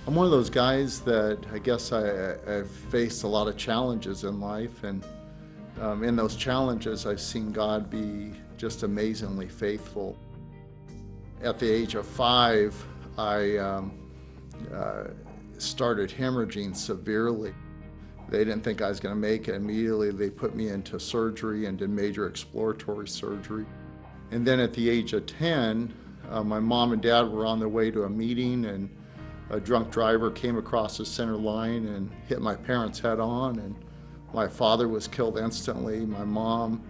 I'm one of those guys that I guess I've faced a lot of challenges in life, and in those challenges, I've seen God be just amazingly faithful. At the age of 5, I started hemorrhaging severely. They didn't think I was going to make it. Immediately, they put me into surgery and did major exploratory surgery. And then at the age of 10, my mom and dad were on their way to a meeting, and a drunk driver came across the center line and hit my parents head on, and my father was killed instantly. My mom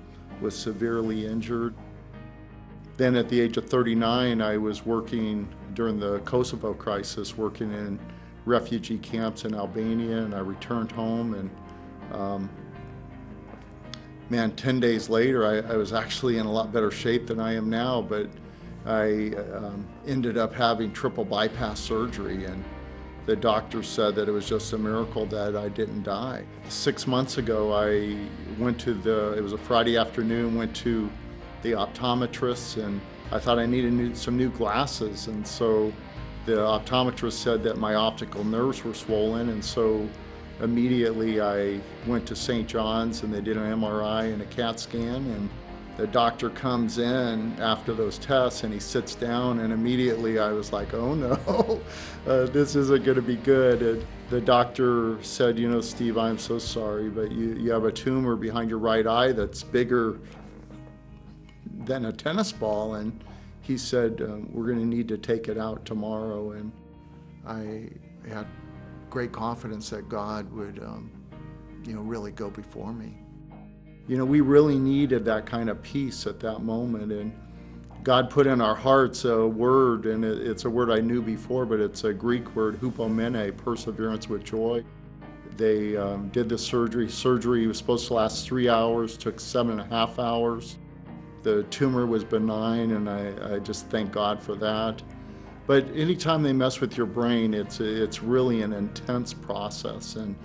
was severely injured. Then at the age of 39, I was working during the Kosovo crisis, working in refugee camps in Albania, and I returned home, and 10 days later, I was actually in a lot better shape than I am now, but I ended up having triple bypass surgery, and the doctor said that it was just a miracle that I didn't die. 6 months ago, I went to it was a Friday afternoon, went to the optometrist, and I thought I needed some new glasses, and so the optometrist said that my optical nerves were swollen, and so immediately I went to St. John's, and they did an MRI and a CAT scan, and the doctor comes in after those tests, and he sits down, and immediately I was like, oh no, this isn't going to be good. And the doctor said, Steve, I'm so sorry, but you have a tumor behind your right eye that's bigger than a tennis ball, and he said, we're going to need to take it out tomorrow. And I had great confidence that God would, really go before me. We really needed that kind of peace at that moment, and God put in our hearts a word, and it's a word I knew before, but it's a Greek word, hupomene, perseverance with joy. They did the surgery. Surgery was supposed to last 3 hours, took 7.5 hours. The tumor was benign, and I just thank God for that. But anytime they mess with your brain, it's really an intense process, and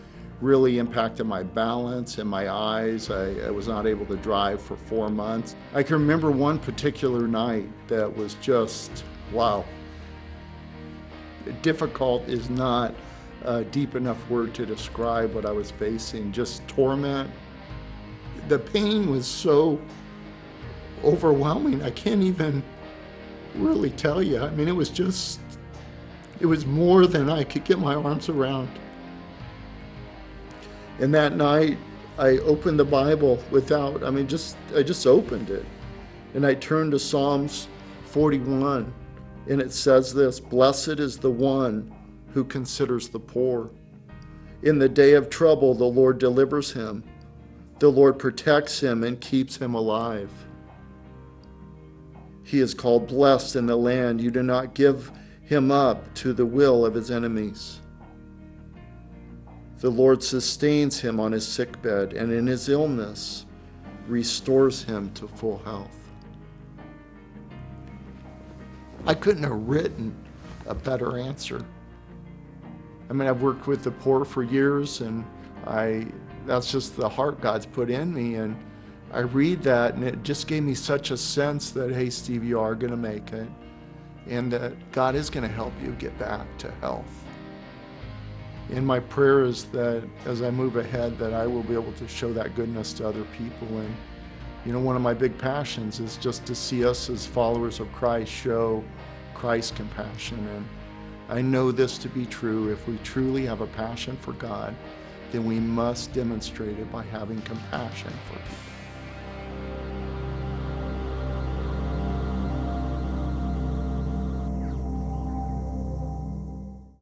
really impacted my balance and my eyes. I was not able to drive for 4 months. I can remember one particular night that was just, wow. Difficult is not a deep enough word to describe what I was facing, just torment. The pain was so overwhelming, I can't even really tell you. I mean, it was more than I could get my arms around. And that night, I opened the Bible I just opened it. And I turned to Psalms 41, and it says this: "Blessed is the one who considers the poor. In the day of trouble, the Lord delivers him. The Lord protects him and keeps him alive. He is called blessed in the land. You do not give him up to the will of his enemies. The Lord sustains him on his sickbed, and in his illness restores him to full health." I couldn't have written a better answer. I mean, I've worked with the poor for years, and that's just the heart God's put in me. And I read that, and it just gave me such a sense that, hey, Steve, you are going to make it, and that God is going to help you get back to health. And my prayer is that as I move ahead, that I will be able to show that goodness to other people. And one of my big passions is just to see us as followers of Christ show Christ's compassion. And I know this to be true. If we truly have a passion for God, then we must demonstrate it by having compassion for people.